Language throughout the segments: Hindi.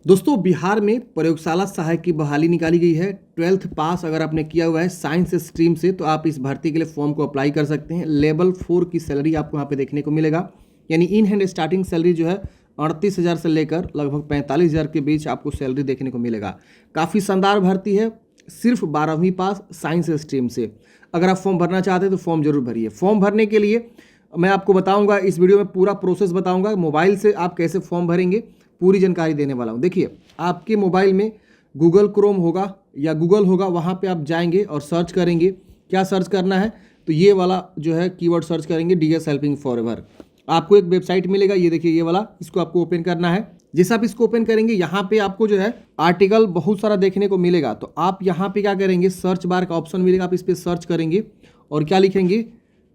दोस्तों बिहार में प्रयोगशाला सहायक की बहाली निकाली गई है। 12th पास अगर आपने किया हुआ है साइंस स्ट्रीम से तो आप इस भर्ती के लिए फॉर्म को अप्लाई कर सकते हैं। लेवल 4 की सैलरी आपको यहाँ पे देखने को मिलेगा, यानी इन हैंड स्टार्टिंग सैलरी जो है 38,000 से लेकर लगभग 45,000 के बीच आपको सैलरी देखने को मिलेगा। काफ़ी शानदार भर्ती है, सिर्फ 12वीं पास साइंस स्ट्रीम से। अगर आप फॉर्म भरना चाहते हैं तो फॉर्म जरूर भरिए। फॉर्म भरने के लिए मैं आपको बताऊंगा, इस वीडियो में पूरा प्रोसेस बताऊंगा। मोबाइल से आप कैसे फॉर्म भरेंगे पूरी जानकारी देने वाला हूं। देखिए, आपके मोबाइल में गूगल क्रोम होगा या गूगल होगा, वहां पे आप जाएंगे और सर्च करेंगे। क्या सर्च करना है? तो ये वाला जो है कीवर्ड सर्च करेंगे, डीएस हेल्पिंग फॉरएवर। आपको एक वेबसाइट मिलेगा, ये देखिए ये वाला, इसको आपको ओपन करना है। जैसे आप इसको ओपन करेंगे, यहाँ पे आपको जो है आर्टिकल बहुत सारा देखने को मिलेगा। तो आप यहाँ पे क्या करेंगे, सर्च बार का ऑप्शन मिलेगा, आप इस पर सर्च करेंगे और क्या लिखेंगे,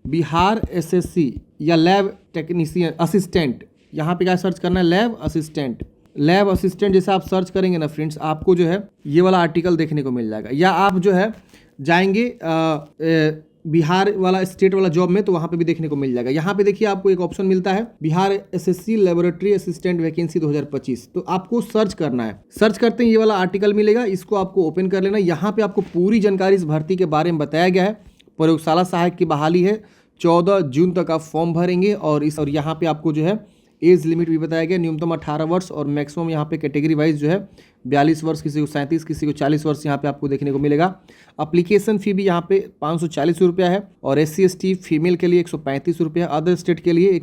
बिहार एसएससी या लैब टेक्नीशियन असिस्टेंट। यहाँ पे क्या सर्च करना है, लैब असिस्टेंट। लैब असिस्टेंट जैसे आप सर्च करेंगे ना फ्रेंड्स, आपको जो है ये वाला आर्टिकल देखने को मिल जाएगा। या आप जो है जाएंगे बिहार वाला स्टेट वाला जॉब में, तो वहाँ पे भी देखने को मिल जाएगा। यहाँ पे देखिए आपको एक ऑप्शन मिलता है, Bihar SSC laboratory assistant vacancy 2025। तो आपको सर्च करना है। सर्च करते हैं ये वाला आर्टिकल मिलेगा, इसको आपको ओपन कर लेना। यहाँ पे आपको पूरी जानकारी इस भर्ती के बारे में बताया गया है। प्रयोगशाला सहायक की बहाली है, 14 जून तक आप फॉर्म भरेंगे। और यहाँ पे आपको जो है एज लिमिट भी बताया गया, न्यूनतम 18 वर्ष और मैक्सिमम यहाँ पे कैटेगरी वाइज जो है 42 वर्ष, किसी को 37, किसी को 40 वर्ष यहाँ पे आपको देखने को मिलेगा। अप्लीकेशन फ़ी भी यहाँ पे 540 रुपया है और SC/ST फीमेल के लिए 135 रुपया, अदर स्टेट के लिए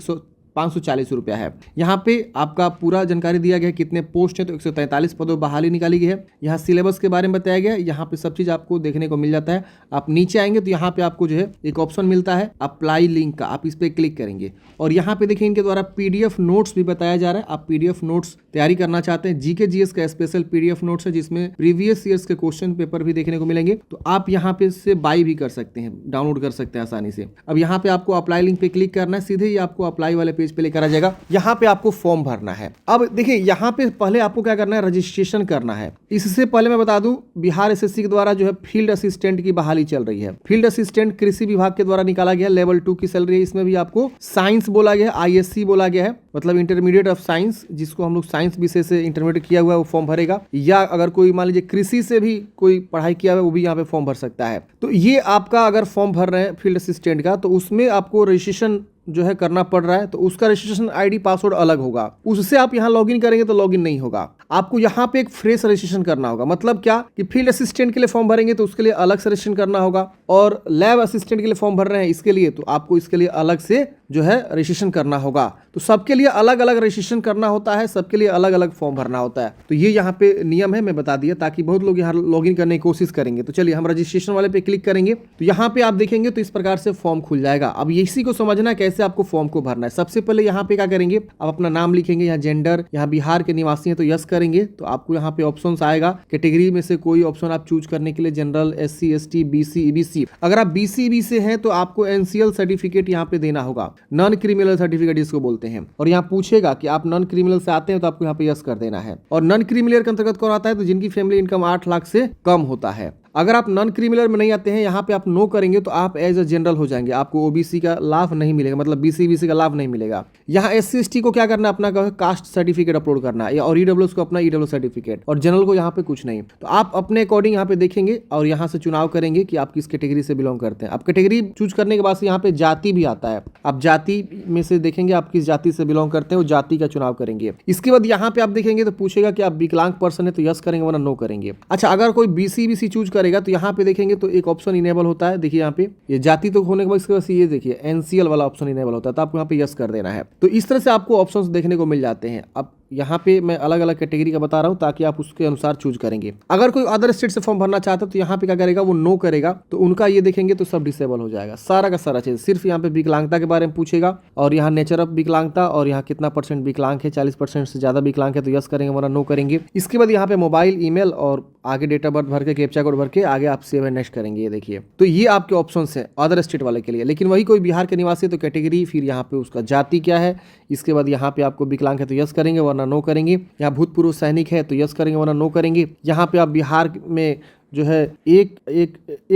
540 रुपया है। यहाँ पे आपका पूरा जानकारी दिया गया है, कितने पोस्ट है, तो 143 पदों बहाली निकाली गई है। यहाँ सिलेबस के बारे में बताया गया है, यहाँ पे सब चीज़ आपको देखने को मिल जाता है। आप नीचे आएंगे तो यहाँ पे आपको जो है एक ऑप्शन मिलता है अप्लाई लिंक का, आप इस पर क्लिक करेंगे और यहाँ पे देखिए इनके द्वारा PDF नोट्स भी बताया जा रहा है। आप PDF नोट्स तैयारी करना चाहते हैं, GK GS का स्पेशल PDF नोट्स है जिसमें प्रीवियस ईयर्स के क्वेश्चन पेपर भी देखने को मिलेंगे। तो आप यहाँ पे से बाई भी कर सकते हैं, डाउनलोड कर सकते हैं आसानी से। अब यहाँ पे आपको अप्लाई लिंक पे क्लिक करना है, सीधे ही आपको अप्लाई वाले पेज पे लेकर आ जाएगा। यहाँ पे आपको फॉर्म भरना है। अब देखिए यहाँ पे पहले आपको क्या करना है, रजिस्ट्रेशन करना है। इससे पहले मैं बता दूं, बिहार SSC के द्वारा जो है फील्ड असिस्टेंट की बहाली चल रही है। फील्ड असिस्टेंट कृषि विभाग के द्वारा निकाला गया, लेवल 2 की सैलरी है। इसमें भी आपको साइंस बोला गया है, ISC बोला गया है, मतलब इंटरमीडिएट ऑफ साइंस, जिसको हम लोग साइंस विषय से इंटरमीडिएट किया हुआ है वो फॉर्म भरेगा। या अगर कोई मान लीजिए कृषि से भी कोई पढ़ाई किया हुआ है वो भी यहाँ पे फॉर्म भर सकता है। तो ये आपका अगर फॉर्म भर रहे हैं फील्ड असिस्टेंट का, तो उसमें आपको रजिस्ट्रेशन जो है करना पड़ रहा है। तो उसका रजिस्ट्रेशन ID पासवर्ड अलग होगा, उससे आप यहाँ लॉगिन करेंगे तो लॉगिन नहीं होगा। आपको यहाँ पे एक फ्रेश रजिस्ट्रेशन करना होगा। मतलब क्या कि फील्ड असिस्टेंट के लिए फॉर्म भरेंगे तो उसके लिए अलग से रजिस्ट्रेशन करना होगा, और लैब असिस्टेंट के लिए फॉर्म भर रहे हैं इसके लिए, तो आपको इसके लिए अलग से जो है रजिस्ट्रेशन करना होगा। तो सबके लिए अलग अलग रजिस्ट्रेशन करना होता है, सबके लिए अलग अलग फॉर्म भरना होता है। तो ये यहाँ पे नियम है, मैं बता दिया, ताकि बहुत लोग यहाँ लॉगिन करने की कोशिश करेंगे। तो चलिए हम रजिस्ट्रेशन वाले पे क्लिक करेंगे, तो यहाँ पे आप देखेंगे तो इस प्रकार से फॉर्म खुल जाएगा। अब इसी को समझना कैसे आपको फॉर्म को भरना है। सबसे पहले यहाँ पे क्या करेंगे, आप अपना नाम लिखेंगे, यहाँ जेंडर, यहाँ बिहार के निवासी हैं तो यस करेंगे। तो आपको यहाँ पे ऑप्शंस आएगा, कैटेगरी में से कोई ऑप्शन आप चूज करने के लिए, जनरल, SC/ST, BC, EBC। अगर आप BC/EBC से हैं तो आपको NCL सर्टिफिकेट यहाँ पे देना होगा, नॉन क्रिमिनल सर्टिफिकेट इसको बोलते हैं। और यहाँ पूछेगा कि आप नॉन क्रिमिनल से आते हैं तो आपको यहाँ पे यस कर देना है। और नॉन क्रिमिनल के अंतर्गत कौन आता है, तो जिनकी फैमिली इनकम 8 लाख से कम होता है। अगर आप नॉन क्रिमिनल में नहीं आते हैं, यहाँ पे आप नो करेंगे तो आप एज अ जनरल हो जाएंगे, आपको OBC का लाभ नहीं मिलेगा, मतलब BC/BC का लाभ नहीं मिलेगा। यहाँ SC/ST को क्या करना है, अपना कास्ट सर्टिफिकेट अपलोड करना है, और EWS को अपना EWS सर्टिफिकेट, और जनरल को यहाँ पे कुछ नहीं। तो आप अपने अकॉर्डिंग यहाँ पे देखेंगे और यहाँ से चुनाव करेंगे कि आप किस कैटेगरी से बिलोंग करते हैं। आप कैटेगरी चूज करने के बाद से यहाँ पे जाति भी आता है, आप जाति में से देखेंगे आप किस जाति से बिलोंग करते हैं, वो जाति का चुनाव करेंगे। इसके बाद यहाँ पे आप देखेंगे तो पूछेगा कि आप विकलांग पर्सन है तो यस करेंगे वरना नो करेंगे। अच्छा, अगर कोई BC/BC चूज करेगा तो यहाँ पे देखेंगे तो एक ऑप्शन इनेबल होता है। देखिए यहाँ पे ये जाति तो होने के बाद इसके बाद ये देखिए NCL वाला ऑप्शन इनेबल होता है, तो आपको यहाँ पे यस कर देना है। तो इस तरह से आपको ऑप्शंस देखने को मिल जाते हैं। अब यहाँ पे मैं अलग अलग कैटेगरी का बता रहा हूँ ताकि आप उसके अनुसार चूज करेंगे। अगर कोई अदर स्टेट से फॉर्म भरना चाहता है तो यहाँ पे क्या करेगा, वो नो करेगा, तो उनका ये देखेंगे तो सब डिसेबल हो जाएगा, सारा का सारा चीज। सिर्फ यहाँ पे विकलांगता के बारे में पूछेगा और यहाँ नेचर ऑफ विकलांगता और यहाँ कितना % विकलांग है, 40% से ज्यादा विकलांग है तो यस करेंगे वरना नो करेंगे। इसके बाद यहाँ पे मोबाइल, ईमेल और आगे डेट ऑफ बर्थ भर के, कैप्चा कोड भर के आगे आप सेव एंड नेक्स्ट करेंगे। ये देखिए, तो ये आपके ऑप्शन है अदर स्टेट वाले के लिए। लेकिन वही कोई बिहार के निवासी है तो कैटेगरी, फिर यहाँ पे उसका जाति क्या है, इसके बाद यहाँ पे आपको विकलांग है तो यस करेंगे वरना नो करेंगे। यहाँ भूतपूर्व सैनिक है तो यस करेंगे वरना नो करेंगे। यहाँ पे आप बिहार में जो है 1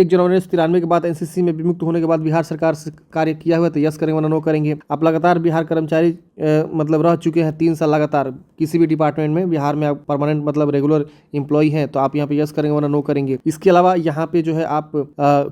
जनवरी 1993 के बाद एनसीसी में विमुक्त होने के बाद बिहार सरकार से कार्य किया हुआ है तो यस करेंगे वरना नो करेंगे। आप लगातार बिहार कर्मचारी मतलब रह चुके हैं 3 साल लगातार किसी भी डिपार्टमेंट में, बिहार में आप परमानेंट मतलब रेगुलर एम्प्लॉय हैं तो आप यहाँ पे यस करेंगे वरना नो करेंगे। इसके अलावा यहाँ पे जो है आप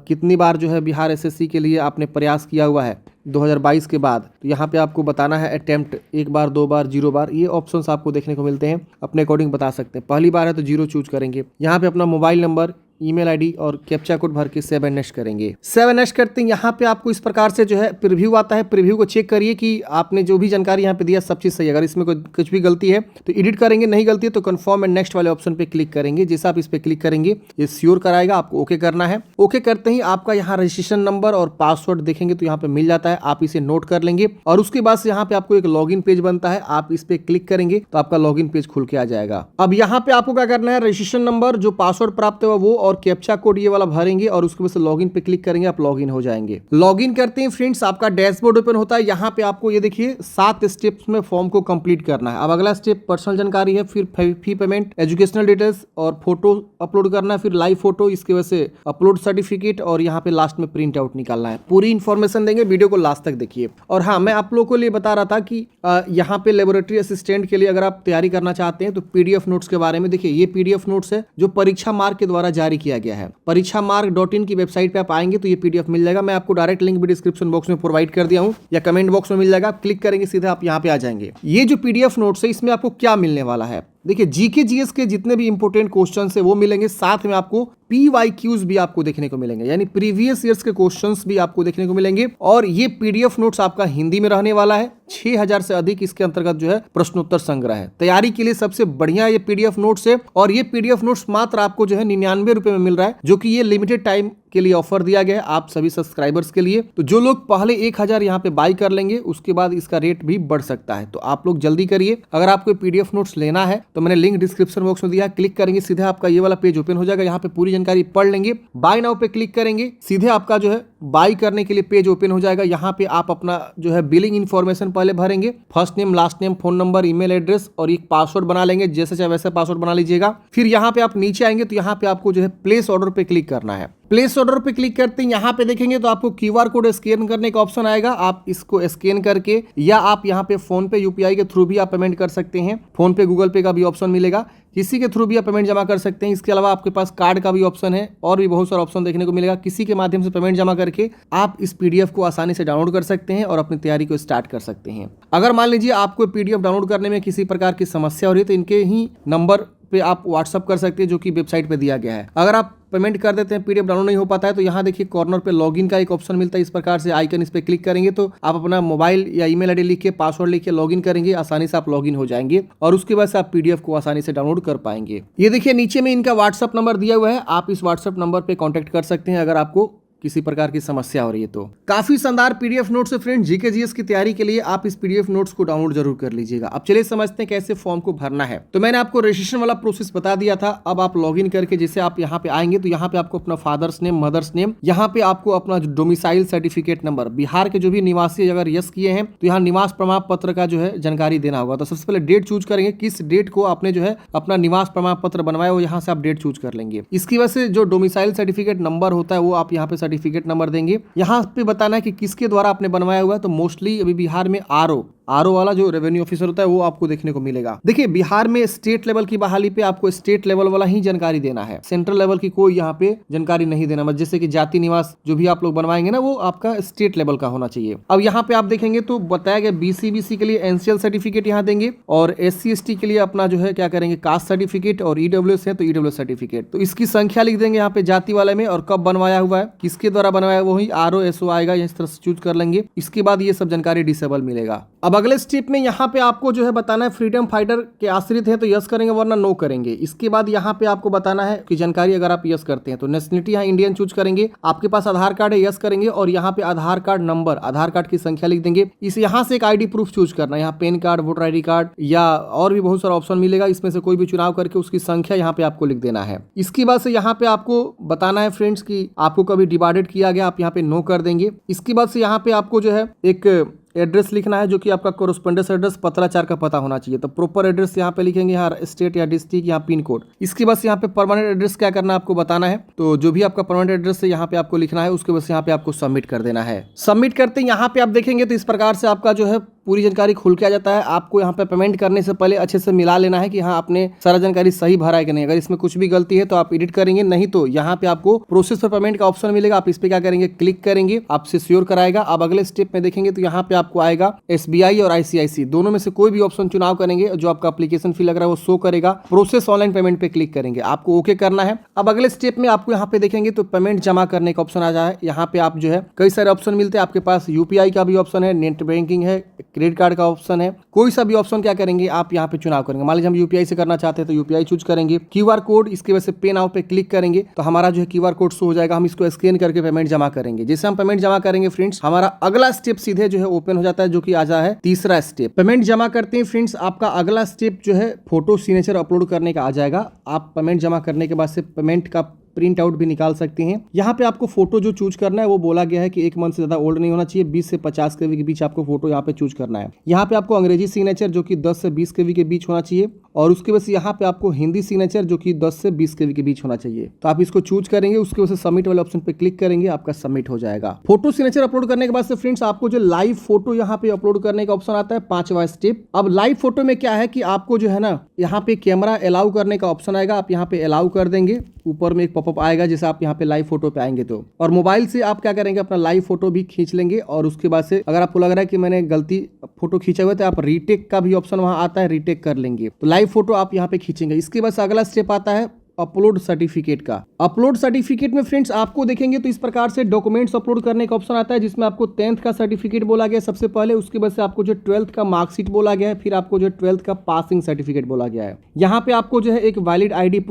कितनी बार जो है बिहार एसएससी के लिए आपने प्रयास किया हुआ है 2022 के बाद, तो यहाँ पे आपको बताना है अटेम्प्ट 1 बार 2 बार 0 बार, ये ऑप्शंस आपको देखने को मिलते हैं, अपने अकॉर्डिंग बता सकते हैं। पहली बार है तो 0 चूज करेंगे। यहाँ पे अपना मोबाइल नंबर, ईमेल आईडी और कैप्चा कोड भर के सेव एंड नेक्स्ट करेंगे। सेव एंड नेक्स्ट करते हैं यहाँ पे आपको इस प्रकार से जो है प्रीव्यू आता है। प्रीव्यू को चेक करिए कि आपने जो भी जानकारी यहाँ पे दिया सब चीज़ सही है। अगर इसमें कोई कुछ भी गलती है तो एडिट करेंगे, नहीं गलती है तो कंफर्म एंड नेक्स्ट वाले ऑप्शन पे क्लिक करेंगे। जैसे आप इस पे क्लिक करेंगे ये श्योर कराएगा, आपको ओके करना है। ओके करते ही आपका यहाँ रजिस्ट्रेशन नंबर और पासवर्ड देखेंगे तो यहाँ पे मिल जाता है, आप इसे नोट कर लेंगे और उसके बाद से यहाँ पे आपको एक लॉगिन पेज बनता है, आप इस पे क्लिक करेंगे तो आपका लॉगिन पेज खुल के आ जाएगा। अब यहाँ पे आपको क्या करना है, रजिस्ट्रेशन नंबर जो पासवर्ड प्राप्त हुआ वो और कैप्चा कोड ये वाला भरेंगे और उसके बाद से लॉगिन पे क्लिक करेंगे, आप लॉगिन हो जाएंगे। लॉगिन करते हैं फ्रेंड्स, आपका डैशबोर्ड ओपन होता है। यहाँ पे आपको ये देखिए 7 स्टेप्स में फॉर्म को कंप्लीट करना है। अब अगला स्टेप पर्सनल जानकारी है, फिर फी पेमेंट, एजुकेशनल डिटेल्स और फोटो अपलोड करना है, फिर लाइव फोटो, इसके वजह से अपलोड सर्टिफिकेट और यहाँ पे लास्ट में प्रिंट आउट निकालना है। पूरी इन्फॉर्मेशन देंगे, वीडियो को लास्ट तक देखिए। और हाँ, मैं आप लोगों को लिए बता रहा था कि यहाँ पे लेबोरेटरी असिस्टेंट के लिए अगर आप तैयारी करना चाहते हैं तो पीडीएफ नोट्स के बारे में देखिए, ये पीडीएफ नोट्स है जो परीक्षा मार्ग के द्वारा जारी किया गया है। परीक्षा मार्ग.in की वेबसाइट पे आप आएंगे तो ये पीडीएफ मिल जाएगा। मैं आपको डायरेक्ट लिंक भी डिस्क्रिप्शन बॉक्स में प्रोवाइड कर दिया हूँ या कमेंट बॉक्स में मिल जाएगा। आप क्लिक करेंगे सीधे आप यहाँ पे आ जाएंगे। ये जो पीडीएफ नोट्स है इसमें आपको क्या मिलने वाला है, देखिए जीके जीएस के जितने भी इंपोर्टेंट क्वेश्चंस है वो मिलेंगे, साथ में आपको पीवाईक्यूज भी आपको देखने को मिलेंगे, यानी प्रीवियस ईयर्स के क्वेश्चंस भी आपको देखने को मिलेंगे। और ये पीडीएफ नोट्स आपका हिंदी में रहने वाला है। 6000 से अधिक इसके अंतर्गत जो है प्रश्नोत्तर संग्रह है। तैयारी के लिए सबसे बढ़िया ये पीडीएफ नोट्स है और ये पीडीएफ नोट्स मात्र आपको जो है 99 रुपए में मिल रहा है, जो कि ये लिमिटेड टाइम के लिए ऑफर दिया गया है आप सभी सब्सक्राइबर्स के लिए। तो जो लोग पहले 1000 यहाँ पे बाई कर लेंगे उसके बाद इसका रेट भी बढ़ सकता है, तो आप लोग जल्दी करिए। अगर आपको पीडीएफ नोट्स लेना है तो मैंने लिंक डिस्क्रिप्शन बॉक्स में दिया है, क्लिक करेंगे सीधे आपका ये वाला पेज ओपन हो जाएगा। यहाँ पे पूरी जानकारी पढ़ लेंगे, बाय नाउ पे क्लिक करेंगे, सीधे आपका जो है बाई करने के लिए पेज ओपन हो जाएगा। यहाँ पे आप अपना जो है बिलिंग इन्फॉर्मेशन पहले भरेंगे, first name, last name, phone number, email address और एक पासवर्ड बना लेंगे, जैसे चाहे वैसे पासवर्ड बना लीजिएगा। फिर यहाँ पे आप नीचे आएंगे तो यहाँ पे आपको जो है प्लेस ऑर्डर पे क्लिक करना है। प्लेस ऑर्डर पे क्लिक करते हैं, यहाँ पे देखेंगे तो आपको क्यूआर कोड स्कैन करने का ऑप्शन आएगा। आप इसको स्कैन करके या आप यहाँ पे फोन पे यूपीआई के थ्रू भी आप पेमेंट कर सकते हैं। फोन पे, गूगल पे का भी ऑप्शन मिलेगा, किसी के थ्रू भी आप पेमेंट जमा कर सकते हैं। इसके अलावा आपके पास कार्ड का भी ऑप्शन है और भी बहुत सारा ऑप्शन देखने को मिलेगा। किसी के माध्यम से पेमेंट जमा करके आप इस पीडीएफ को आसानी से डाउनलोड कर सकते हैं और अपनी तैयारी को स्टार्ट कर सकते हैं। अगर मान लीजिए आपको पीडीएफ डाउनलोड करने में किसी प्रकार की समस्या हो रही है तो इनके ही नंबर पे आप व्हाट्सअप कर सकते हैं जो कि वेबसाइट पे दिया गया है। अगर आप पेमेंट कर देते हैं, पीडीएफ डाउनलोड नहीं हो पाता है तो यहाँ देखिए कॉर्नर पे लॉगिन का एक ऑप्शन मिलता है, इस प्रकार से आइकन, इस पे क्लिक करेंगे तो आप अपना मोबाइल या ईमेल आईडी लिख के, पासवर्ड लिख के लॉगिन करेंगे, आसानी से आप लॉगिन हो जाएंगे और उसके बाद से आप पीडीएफ को आसानी से डाउनलोड कर पाएंगे। ये देखिए नीचे में इनका व्हाट्सअप नंबर दिया हुआ है, आप इस व्हाट्सअप नंबर पे कॉन्टेक्ट कर सकते हैं अगर आपको किसी प्रकार की समस्या हो रही है तो। काफी शानदार पीडीएफ नोट्स है फ्रेंड, जीके जीएस की तैयारी के लिए आप इस पीडीएफ नोट्स को डाउनलोड जरूर कर लीजिएगा। अब चलिए समझते हैं कैसे फॉर्म को भरना है। तो मैंने आपको रजिस्ट्रेशन वाला प्रोसेस बता दिया था। अब आप लॉगिन करके जैसे आप यहाँ पे आएंगे तो यहाँ पे आपको अपना फादर्स नेम, मदर्स नेम, यहाँ पे आपको अपना डोमिसाइल सर्टिफिकेट नंबर, बिहार के जो भी निवासी अगर यस किए हैं तो यहाँ निवास प्रमाण पत्र का जो है जानकारी देना होगा। तो सबसे पहले डेट चूज करेंगे, किस डेट को आपने जो है अपना निवास प्रमाण पत्र बनवाया, वो यहाँ से आप डेट चूज कर लेंगे। इसकी वजह से जो डोमिसाइल सर्टिफिकेट नंबर होता है वो आप यहाँ पे सर्टिफिकेट नंबर देंगे। यहाँ पे बताना है कि किसके द्वारा आपने बनवाया हुआ है, तो मोस्टली अभी बिहार में आरओ वाला जो रेवेन्यू ऑफिसर होता है वो आपको देखने को मिलेगा। देखिए बिहार में स्टेट लेवल की बहाली पे आपको स्टेट लेवल वाला ही जानकारी देना है, सेंट्रल लेवल की कोई यहाँ पे जानकारी नहीं देना। मतलब जैसे कि जाति निवास जो भी आप लोग बनवाएंगे ना वो आपका स्टेट लेवल का होना चाहिए। अब यहाँ पे आप देखेंगे तो बताया गया बीसी के लिए एनसीएल सर्टिफिकेट यहाँ देंगे और SC/ST के लिए अपना जो है क्या करेंगे कास्ट सर्टिफिकेट और EWS है तो EWS सर्टिफिकेट। तो इसकी संख्या लिख देंगे यहाँ पे जाति वाले में और कब बनवाया हुआ है, किसके द्वारा बनवाया, वही RO/SO आएगा, इस तरह से चूज कर लेंगे। इसके बाद ये सब जानकारी डिसेबल मिलेगा। अब अगले स्टेप में यहाँ पे आपको जो है बताना है फ्रीडम फाइटर के आश्रित है तो यस करेंगे वरना नो करेंगे। इसके बाद यहाँ पे आपको बताना है कि जानकारी अगर आप यस करते हैं तो नेशनलिटी यहाँ इंडियन चूज करेंगे। आपके पास आधार कार्ड है, यस करेंगे और यहाँ पे आधार कार्ड नंबर, आधार कार्ड की संख्या लिख देंगे। इस यहाँ से एक आईडी प्रूफ चूज करना है, यहाँ pan card, voter ID card या और भी बहुत सारा ऑप्शन मिलेगा, इसमें से कोई भी चुनाव करके उसकी संख्या यहाँ पे आपको लिख देना है। इसके बाद से यहाँ पे आपको बताना है फ्रेंड्स की आपको कभी डिवाइडेड किया गया, आप यहाँ पे नो कर देंगे। इसके बाद से यहाँ पे आपको जो है एक एड्रेस लिखना है जो कि आपका कोरस्पोंडेंस एड्रेस पत्राचार का पता होना चाहिए। तो प्रॉपर एड्रेस यहाँ पे लिखेंगे, यहाँ स्टेट या डिस्ट्रिक्ट, यहाँ पिन कोड। इसके बस यहाँ पे परमानेंट एड्रेस क्या करना है आपको बताना है। तो जो भी आपका परमानेंट एड्रेस है यहाँ पे आपको लिखना है, उसके बस यहाँ पे आपको सबमिट कर देना है। सबमिट करते यहाँ पे आप देखेंगे तो इस प्रकार से आपका जो है पूरी जानकारी खुल के आ जाता है। आपको यहाँ पे पेमेंट करने से पहले अच्छे से मिला लेना है कि हाँ आपने सारा जानकारी सही भरा है कि नहीं। अगर इसमें कुछ भी गलती है तो आप एडिट करेंगे, नहीं तो यहाँ पे आपको प्रोसेस फॉर पेमेंट का ऑप्शन मिलेगा। आप इस पे क्या करेंगे, क्लिक करेंगे, आपसे श्योर कराएगा। अब अगले स्टेप में देखेंगे तो यहाँ पे आपको आएगा SBI और ICICI, दोनों में से कोई भी ऑप्शन चुनाव करेंगे। जो आपका एप्लीकेशन फी लग रहा है वो शो करेगा। प्रोसेस ऑनलाइन पेमेंट पे क्लिक करेंगे, आपको ओके करना है। अब अगले स्टेप में आपको यहाँ पे देखेंगे तो पेमेंट जमा करने का ऑप्शन आ जाए। यहाँ पे आप जो है कई सारे ऑप्शन मिलते हैं आपके पास। UPI का भी ऑप्शन है, नेट बैंकिंग है, क्रेडिट कार्ड का ऑप्शन है। कोई सा भी ऑप्शन क्या करेंगे आप यहाँ पे चुनाव करेंगे। मान लीजिए हम UPI से करना चाहते हैं तो UPI चूज करेंगे। QR कोड, इसके वजह से पे नाउ पे क्लिक करेंगे तो हमारा जो है QR कोड शो हो जाएगा। हम इसको स्कैन करके पेमेंट जमा करेंगे। जैसे हम पेमेंट जमा करेंगे फ्रेंड्स, हमारा अगला स्टेप सीधे जो है ओपन हो जाता है, जो कि आ जाता है तीसरा स्टेप। पेमेंट जमा करते हैं फ्रेंड्स, आपका अगला स्टेप जो है फोटो सिग्नेचर अपलोड करने का आ जाएगा। आप पेमेंट जमा करने के बाद से पेमेंट का प्रिंट आउट भी निकाल सकते हैं। यहाँ पे आपको फोटो जो चूज करना है वो बोला गया है कि 1 मंथ से ज्यादा ओल्ड नहीं होना चाहिए। 20 से 50 केबी के बीच आपको फोटो यहाँ पे चूज करना है। यहाँ पे आपको अंग्रेजी सिग्नेचर जो कि 10 से 20 केबी के बीच होना चाहिए, और उसके वजह से यहाँ पे आपको हिंदी सिग्नेचर जो कि 10 से 20 केबी के बीच होना चाहिए। तो आप इसको चूज करेंगे, उसके वजह से सबमिट वाले ऑप्शन पे क्लिक करेंगे, आपका सबमिट हो जाएगा। फोटो सिग्नेचर अपलोड करने के बाद से फ्रेंड्स आपको जो लाइव फोटो यहाँ पे अपलोड करने का ऑप्शन आता है, 5वां स्टेप। अब लाइव फोटो में क्या है कि आपको जो है ना यहाँ पे कैमरा अलाउ करने का ऑप्शन आएगा। आप यहाँ पे अलाउ कर देंगे, ऊपर में एक पॉपअप आएगा जैसे आप यहाँ पे लाइव फोटो पे आएंगे तो, और मोबाइल से आप क्या करेंगे अपना लाइव फोटो भी खींच लेंगे। और उसके बाद से अगर आपको लग रहा है कि मैंने गलती फोटो खींचा हुआ है तो आप रीटेक का भी ऑप्शन वहां आता है, रीटेक कर लेंगे। तो लाइव फोटो आप यहाँ पे खींचेंगे। इसके बाद अगला स्टेप आता है अपलोड सर्टिफिकेट का। अपलोड सर्टिफिकेट में फ्रेंड्स आपको देखेंगे तो इस प्रकार से डॉक्यूमेंट्स अपलोड करने का ऑप्शन आता है, जिसमें आपको 10th का सर्टिफिकेट बोला गया सबसे पहले। उसके बाद से आपको जो 12th का मार्कशीट बोला गया है, फिर आपको जो 12th का पासिंग सर्टिफिकेट बोला गया है। यहाँ पे आपको जो है एक वैलिड ID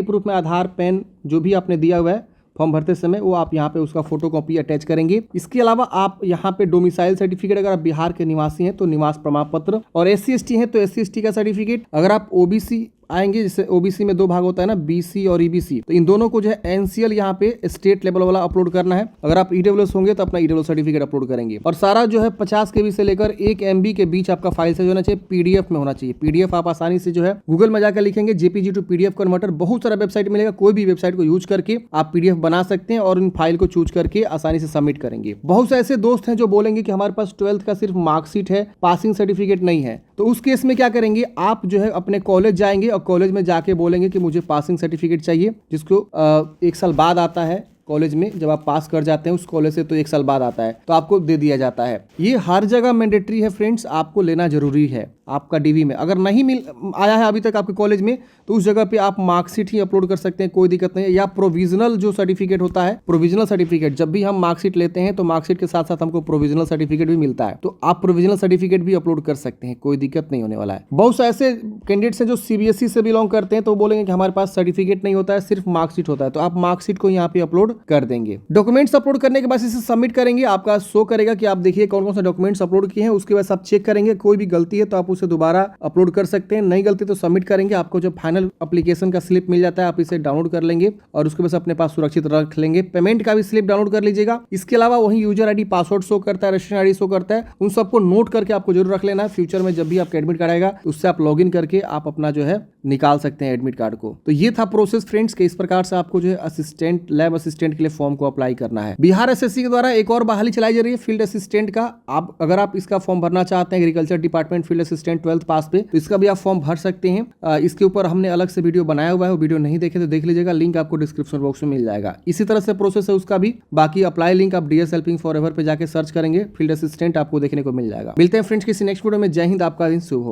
प्रूफ में आधार, पैन जो भी आपने दिया हुआ है फॉर्म भरते समय, वो आप यहाँ पे उसका फोटो कॉपी अटैच करेंगे। इसके अलावा आप यहाँ पे डोमिसाइल सर्टिफिकेट, अगर आप बिहार के निवासी हैं तो निवास प्रमाण पत्र, और SC/ST हैं तो SC/ST का सर्टिफिकेट। अगर आप OBC आएंगे, जैसे OBC में 2 भाग होता है ना, BC और EBC, तो इन दोनों को जो है NCL यहाँ पे स्टेट लेवल वाला अपलोड करना है। अगर आप EWS होंगे तो अपना EWS सर्टिफिकेट अपलोड करेंगे। और सारा जो है 50 KB से लेकर 1 MB के बीच आपका फाइल साइज होना चाहिए, PDF में होना चाहिए। PDF आप आसानी से जो है गूगल में जाकर लिखेंगे JPG टू PDF कन्वर्टर, बहुत सारा वेबसाइट मिलेगा। कोई भी वेबसाइट को यूज करके आप PDF बना सकते हैं और इन फाइल को चूज करके आसानी से सबमिट करेंगे। बहुत से ऐसे दोस्त हैं जो बोलेंगे कि हमारे पास 12th का सिर्फ मार्कशीट है, पासिंग सर्टिफिकेट नहीं है। तो उस केस में क्या करेंगे, आप जो है अपने कॉलेज जाएंगे और कॉलेज में जाके बोलेंगे कि मुझे पासिंग सर्टिफिकेट चाहिए, जिसको 1 साल बाद आता है कॉलेज में। जब आप पास कर जाते हैं उस कॉलेज से तो 1 साल बाद आता है, तो आपको दे दिया जाता है। ये हर जगह मैंडेटरी है फ्रेंड्स, आपको लेना जरूरी है। आपका DV में अगर नहीं मिल आया है अभी तक आपके कॉलेज में, तो उस जगह पे आप मार्कशीट ही अपलोड कर सकते हैं, कोई दिक्कत नहीं है। या प्रोविजनल जो सर्टिफिकेट होता है, प्रोविजनल सर्टिफिकेट, जब भी हम मार्कशीट लेते हैं तो मार्कशीट के साथ साथ हमको प्रोविजनल सर्टिफिकेट भी मिलता है, तो आप प्रोविजनल सर्टिफिकेट भी अपलोड कर सकते हैं, कोई दिक्कत नहीं होने वाला है। बहुत से ऐसे कैंडिडेट्स हैं जो CBSE से बिलोंग करते हैं, तो बोलेंगे कि हमारे पास सर्टिफिकेट नहीं होता है, सिर्फ मार्कशीट होता है, तो आप मार्कशीट को यहाँ पे अपलोड कर देंगे। डॉक्यूमेंट्स अपलोड करने के बाद इसे सबमिट करेंगे, आपका शो करेगा कि आप देखिए कौन कौन सा डॉक्यूमेंट्स अपलोड किए हैं। उसके बाद आप चेक करेंगे, कोई भी गलती है तो आप उसे दोबारा अपलोड कर सकते हैं, नहीं गलती तो सबमिट करेंगे। आपको जो फाइनल एप्लीकेशन का स्लिप मिल जाता है, आप इसे डाउनलोड कर लेंगे और उसके बाद अपने पास सुरक्षित रख लेंगे। पेमेंट का भी स्लिप डाउनलोड कर लीजिएगा। इसके अलावा वही यूजर ID, पासवर्ड शो करता है, रजिस्ट्रेशन ID शो करता है, उन सबको नोट करके आपको जरूर रख लेना है। फ्यूचर में जब भी आपका एडमिट कार्ड आएगा उससे आप लॉगिन करके आप अपना जो है निकाल सकते हैं एडमिट कार्ड को। तो ये था प्रोसेस फ्रेंड्स के इस प्रकार से आपको जो है असिस्टेंट, लैब असिस्टेंट के लिए फॉर्म को अप्लाई करना है। बिहार SSC के द्वारा एक और बहाली चलाई जा रही है फील्ड असिस्टेंट का। आप अगर आप इसका फॉर्म भरना चाहते हैं agriculture department field assistant 12th पास पे, तो इसका भी आप फॉर्म भर सकते हैं। इसके ऊपर हमने अलग से वीडियो बनाया हुआ है, वो वीडियो नहीं देखे तो देख लीजिएगा, लिंक आपको डिस्क्रिप्शन बॉक्स में मिल जाएगा। इसी तरह से प्रोसेस है उसका भी। बाकी अप्लाई लिंक आप DS हेल्पिंग फॉरएवर पे जाके सर्च करेंगे, फील्ड असिस्टेंट आपको देखने को मिल जाएगा। मिलते हैं फ्रेंड्स किसी नेक्स्ट वीडियो में। जय हिंद, आपका दिन शुभ हो।